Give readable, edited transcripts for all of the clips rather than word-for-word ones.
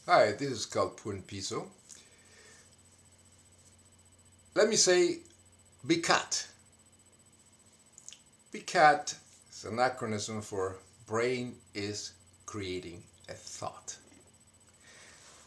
Hi, this is called Pun Piso. Let me say BCAT. BCAT is an acronym for Brain is Creating a Thought.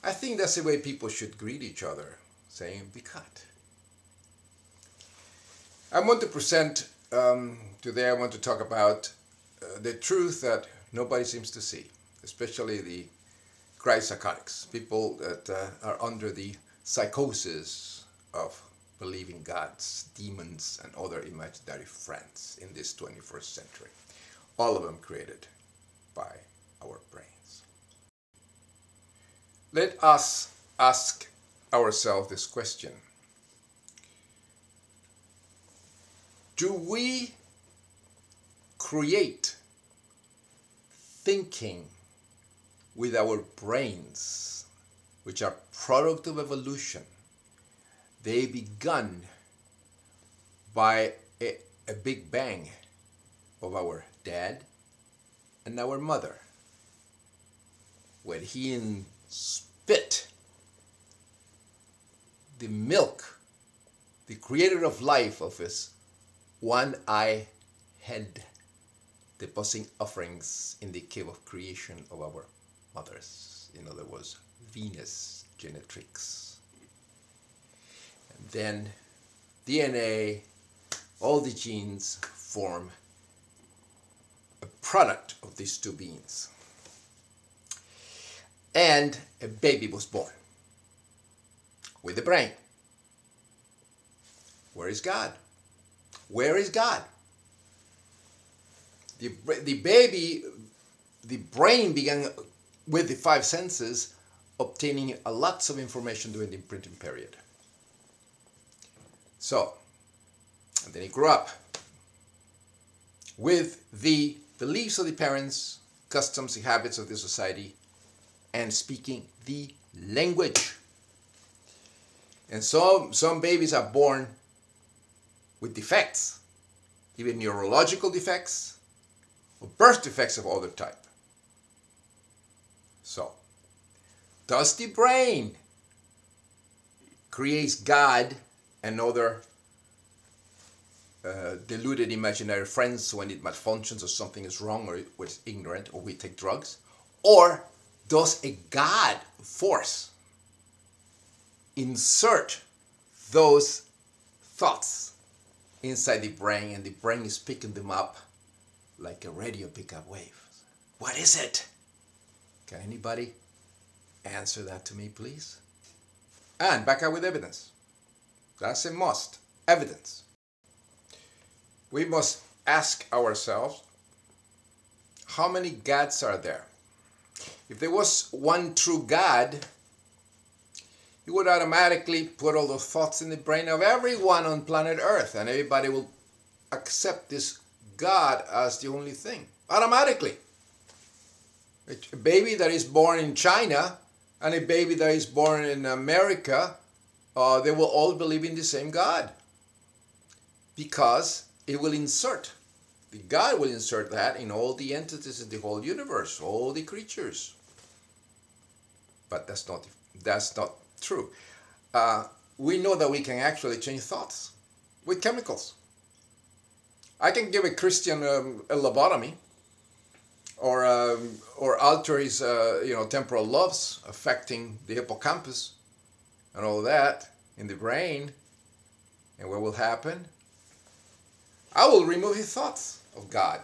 I think that's the way people should greet each other, saying BCAT. I want to present, today I want to talk about the truth that nobody seems to see, especially the Christ-Psychotics, people that are under the psychosis of believing gods, demons, and other imaginary friends in this 21st century. All of them created by our brains. Let us ask ourselves this question. Do we create thinking with our brains, which are product of evolution? They begun by a big bang of our dad and our mother, when he spit the milk, the creator of life, of his one-eye head, depositing offerings in the cave of creation of our mothers. In other words, Venus genetrix. And then DNA, all the genes form a product of these two beings. And a baby was born with a brain. Where is God? Where is God? The baby, the brain began with the five senses, obtaining lots of information during the imprinting period. So, and then he grew up with the beliefs of the parents, customs and habits of the society, and speaking the language. And so some babies are born with defects, even neurological defects, or birth defects of other type. So, does the brain create God and other deluded imaginary friends when it malfunctions or something is wrong or it's ignorant or we take drugs? Or does a God force insert those thoughts inside the brain and the brain is picking them up like a radio pickup wave? What is it? Can anybody answer that to me, please? And back up with evidence. That's a must. Evidence. We must ask ourselves, how many gods are there? If there was one true God, he would automatically put all those thoughts in the brain of everyone on planet Earth, and everybody will accept this God as the only thing, automatically. A baby that is born in China and a baby that is born in America, they will all believe in the same God, because it will insert, the God will insert that in all the entities in the whole universe, all the creatures. But that's not true. We know that we can actually change thoughts with chemicals. I can give a Christian a lobotomy, or alter his temporal lobes, affecting the hippocampus and all that in the brain. And what will happen? I will remove his thoughts of God.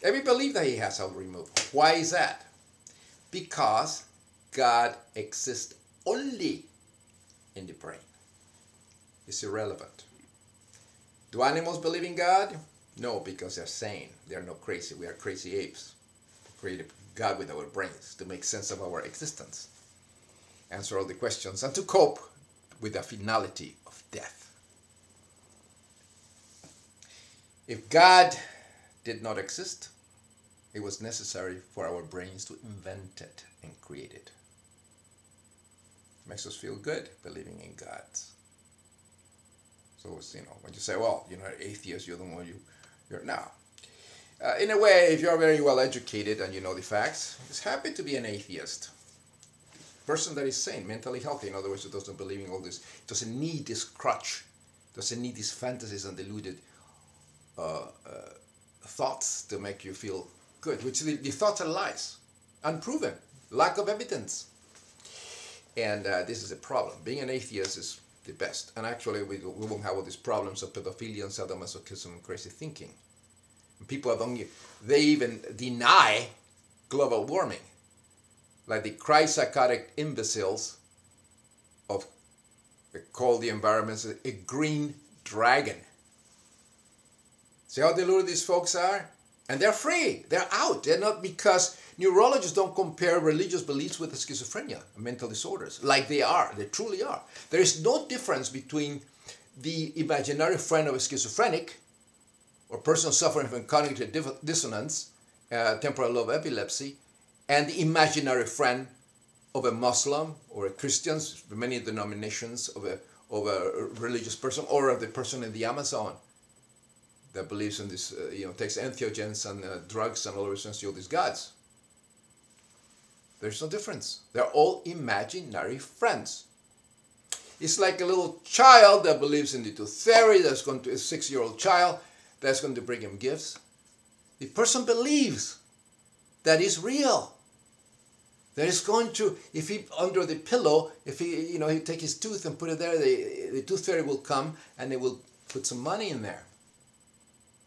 Every belief that he has, I will remove. Why is that? Because God exists only in the brain. It's irrelevant. Do animals believe in God? No, because they're sane. They're not crazy. We are crazy apes. We created God with our brains to make sense of our existence, answer all the questions, and to cope with the finality of death. If God did not exist, it was necessary for our brains to invent it and create it. Makes us feel good believing in God. So, when you say, well, you're not an atheist, you're the one you're now. In a way, if you're very well educated and you know the facts, it's happy to be an atheist. Person that is sane, mentally healthy, in other words, who doesn't believe in all this, doesn't need this crutch, doesn't need these fantasies and deluded thoughts to make you feel good, which the thoughts are lies, unproven, lack of evidence. And this is a problem. Being an atheist is the best. And actually, we won't have all these problems of pedophilia and sadomasochism and crazy thinking. And people they even deny global warming. Like the Christ-Psychotic imbeciles of call the environment a green dragon. See how deluded these folks are? And they're free. They're out. They're not, because neurologists don't compare religious beliefs with schizophrenia, mental disorders, like they are. They truly are. There is no difference between the imaginary friend of a schizophrenic or person suffering from cognitive dissonance, temporal lobe epilepsy, and the imaginary friend of a Muslim or a Christian, many denominations of a religious person, or of the person in the Amazon that believes in this, takes entheogens and drugs and all reasons to all these gods. There's no difference. They're all imaginary friends. It's like a little child that believes in the tooth fairy, that's going to, a 6-year-old child that's going to bring him gifts. The person believes that is real. That is going to, if he, under the pillow, if he, he take his tooth and put it there, the tooth fairy will come and they will put some money in there.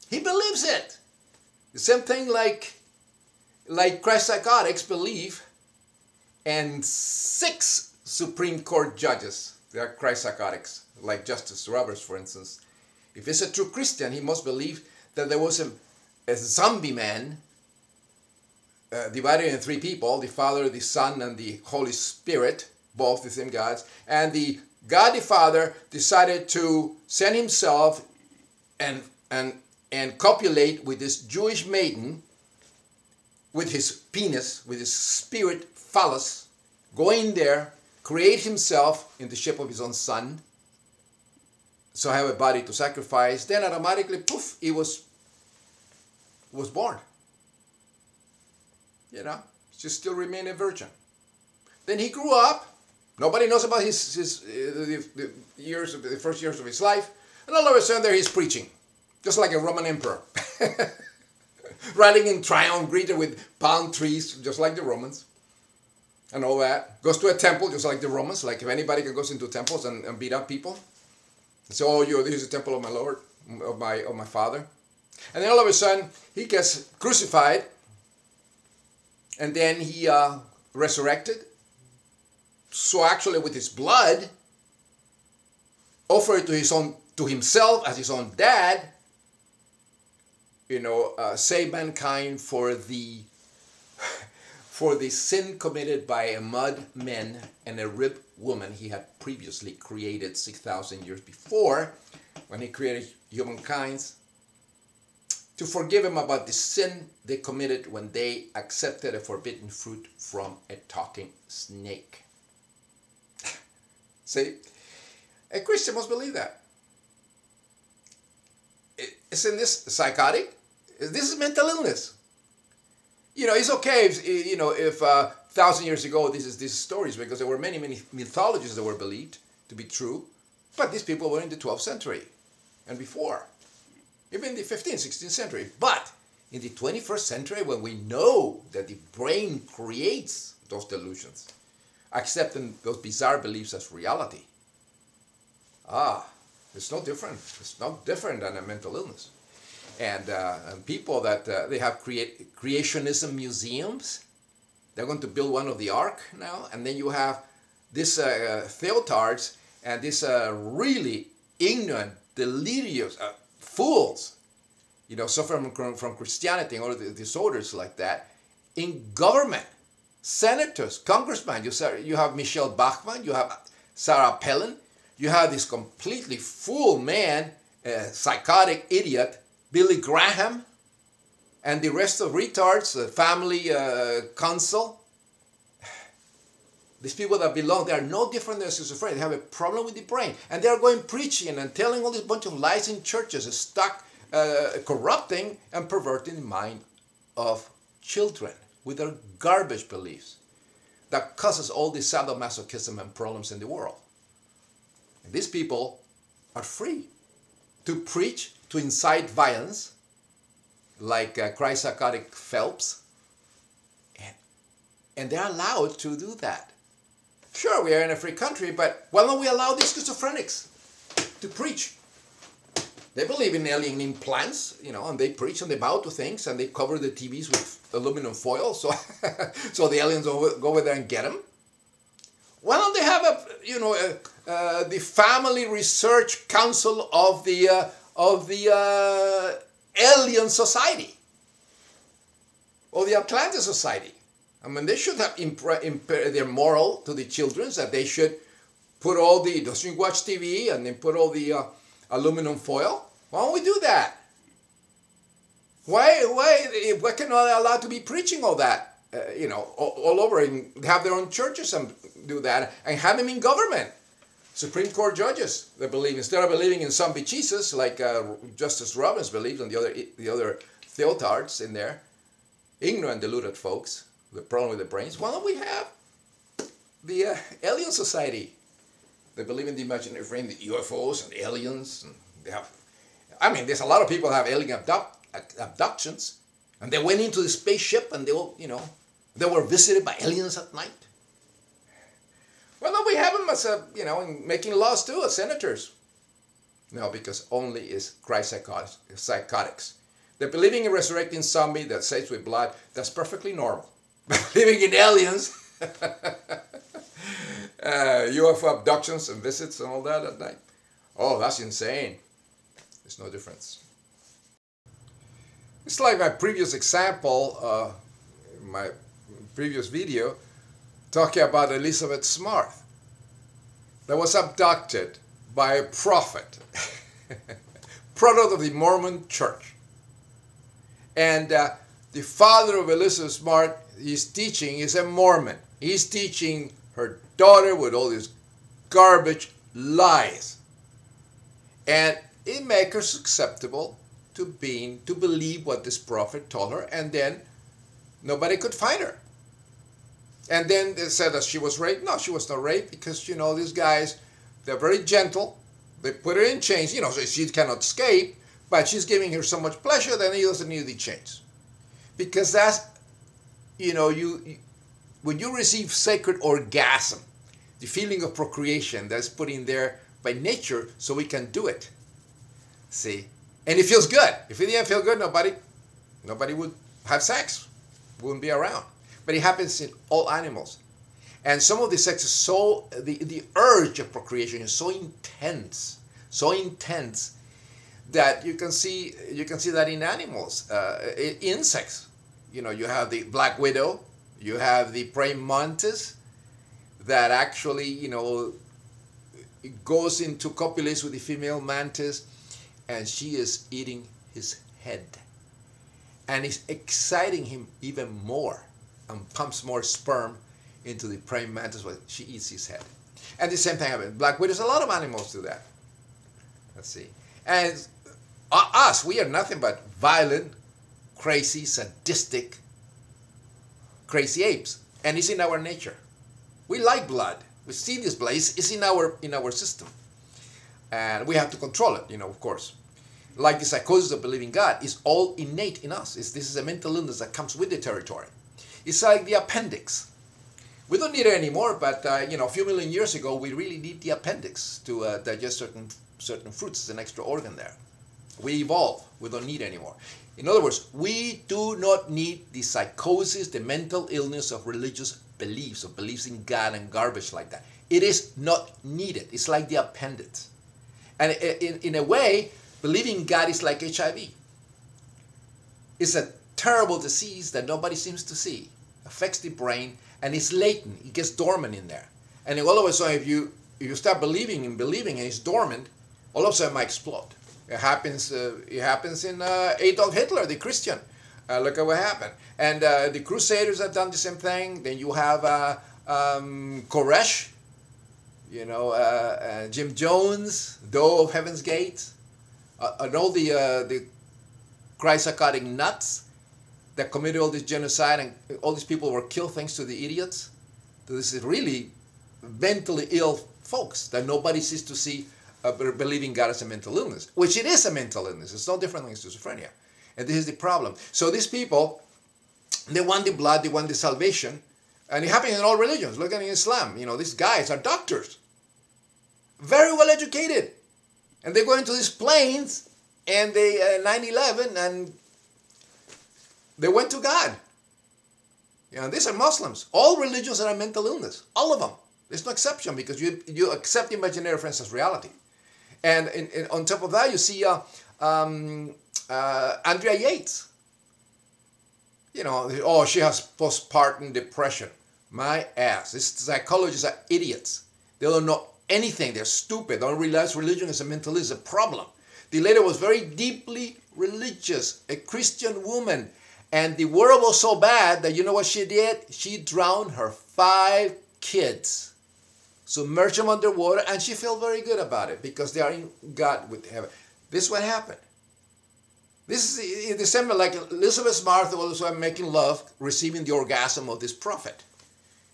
He believes it. The same thing like Christ-Psychotics believe, and 6 Supreme Court judges, they are Christ-Psychotics, like Justice Roberts, for instance. If he's a true Christian, he must believe that there was a zombie man divided in 3 people, the Father, the Son, and the Holy Spirit, both the same gods, and the God the Father decided to send himself and copulate with this Jewish maiden with his penis, with his spirit phallus, go in there, create himself in the shape of his own son, so have a body to sacrifice, then automatically, poof, he was born. She still remained a virgin. Then he grew up. Nobody knows about the first years of his life. And all of a sudden there he's preaching. Just like a Roman emperor. Riding in triumph, greeted with palm trees, just like the Romans. And all that. Goes to a temple, just like the Romans. Like if anybody can go into temples and beat up people. So, this is the temple of my Lord, of my Father. And then all of a sudden, he gets crucified. And then he resurrected. So actually with his blood, offered to himself as his own dad, save mankind for the sin committed by a mud man and a rib woman he had previously created 6,000 years before, when he created humankind, to forgive him about the sin they committed when they accepted a forbidden fruit from a talking snake. See, a Christian must believe that. Isn't this psychotic? This is mental illness. It's okay if 1,000 years ago these stories, because there were many mythologies that were believed to be true, but these people were in the 12th century and before, even in the 15th, 16th century. But in the 21st century, when we know that the brain creates those delusions, accepting those bizarre beliefs as reality, it's no different. It's no different than a mental illness. And people that they have creationism museums, they're going to build one of the Ark now, and then you have these theotards and these really ignorant, delirious fools, suffering from Christianity and all the disorders like that, in government, senators, congressmen. You have Michelle Bachmann, you have Sarah Palin, you have this completely fool man, psychotic idiot, Billy Graham, and the rest of retards, the family council. These people that belong, they are no different than schizophrenia. They have a problem with the brain. And they are going preaching and telling all this bunch of lies in churches, stuck corrupting and perverting the mind of children with their garbage beliefs. that causes all the sadomasochism and problems in the world. And these people are free to preach, to incite violence, like Christ-Psychotic Phelps, and they're allowed to do that. Sure, we are in a free country, but why don't we allow these schizophrenics to preach? They believe in alien implants, you know, and they preach and they bow to things and they cover the TVs with aluminum foil so, so the aliens go over there and get them. Why don't they have the Family Research Council of the Alien Society or the Atlantis Society? I mean, they should have their moral to the children that they should put all the, don't watch TV and then put all the aluminum foil. Why don't we do that? Why can they allow to be preaching all that, all over and have their own churches and do that and have them in government? Supreme Court judges that believe, instead of believing in zombie Jesus like Justice Robbins believes and the other theotards in there, ignorant, deluded folks, the problem with the brains, why don't we have the Alien Society? They believe in the imaginary frame, the UFOs and aliens, and they have, I mean, there's a lot of people that have alien abductions, and they went into the spaceship and they were visited by aliens at night. Why don't we have them as making laws too, as senators? No, because only is Christ-Psychotics. They're believing in resurrecting zombie that saves with blood, that's perfectly normal. Believing in aliens, UFO abductions and visits and all that at night. Oh, that's insane. There's no difference. It's like my previous example, my previous video, talking about Elizabeth Smart, that was abducted by a prophet, product of the Mormon Church. And the father of Elizabeth Smart, he's teaching, is a Mormon. He's teaching her daughter with all these garbage lies. And it makes her susceptible to believe what this prophet told her, and then nobody could find her. And then they said that she was raped. No, she was not raped, because, these guys, they're very gentle. They put her in chains, so she cannot escape, but she's giving her so much pleasure that he doesn't need the chains. Because that's, when you receive sacred orgasm, the feeling of procreation that's put in there by nature so we can do it. See? And it feels good. If it didn't feel good, nobody would have sex. Wouldn't be around. But it happens in all animals. And some of the sex is so, the urge of procreation is so intense that you can see that in animals, insects. You have the black widow, you have the praying mantis that actually, it goes into copulates with the female mantis, and she is eating his head. And it's exciting him even more and pumps more sperm into the praying mantis while she eats his head. And the same thing happens. Black widows, a lot of animals do that. Let's see. And us, we are nothing but violent, crazy, sadistic, crazy apes. And it's in our nature. We like blood. We see this blood. It's in our system. And we have to control it, of course. Like the psychosis of believing God is all innate in us. This is a mental illness that comes with the territory. It's like the appendix. We don't need it anymore, but a few million years ago, we really need the appendix to digest certain fruits. It's an extra organ there. We evolve. We don't need it anymore. In other words, we do not need the psychosis, the mental illness of religious beliefs, of beliefs in God and garbage like that. It is not needed. It's like the appendix. And in a way, believing God is like HIV. It's a terrible disease that nobody seems to see. Affects the brain, and it's latent. It gets dormant in there. And all of a sudden, if you start believing and it's dormant, all of a sudden it might explode. It happens in Adolf Hitler, the Christian. Look at what happened. And the Crusaders have done the same thing. Then you have Koresh, Jim Jones, Doe of Heaven's Gate, and all the Christ-Psychotic nuts that committed all this genocide, and all these people were killed thanks to the idiots. This is really mentally ill folks that nobody sees to see believing God as a mental illness, which it is a mental illness. It's no different than schizophrenia. And this is the problem. So these people, they want the blood, they want the salvation, and it happens in all religions. Look at Islam. You know, these guys are doctors, very well educated, and they go into these planes and they 9/11 and they went to God. You know, these are Muslims. All religions are a mental illness, all of them. There's no exception because you accept imaginary friends as reality. And on top of that, you see Andrea Yates. You know, oh, she has postpartum depression. My ass. These psychologists are idiots. They don't know anything. They're stupid. They don't realize religion is a mental illness, a problem. The lady was very deeply religious, a Christian woman. And the world was so bad that you know what she did? She drowned her 5 kids. Submerged them underwater, and she felt very good about it because they are in God with heaven. This is what happened. This is in December, like Elizabeth Martha was making love, receiving the orgasm of this prophet,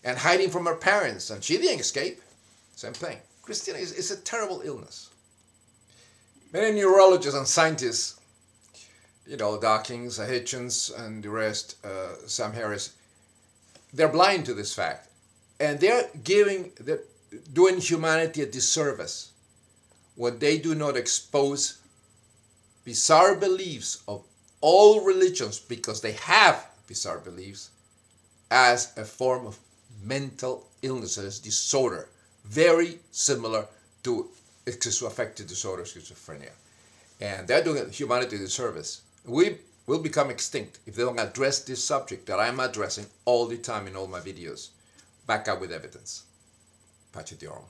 and hiding from her parents, and she didn't escape. Same thing. Christianity is a terrible illness. Many neurologists and scientists, you know, Dawkins, Hitchens, and the rest, Sam Harris, they're blind to this fact, and they're doing humanity a disservice when they do not expose bizarre beliefs of all religions, because they have bizarre beliefs, as a form of mental illnesses, disorder, very similar to schizoaffective disorder, schizophrenia. And they're doing humanity a disservice. We will become extinct if they don't address this subject that I'm addressing all the time in all my videos. Back up with evidence. Patch it your own.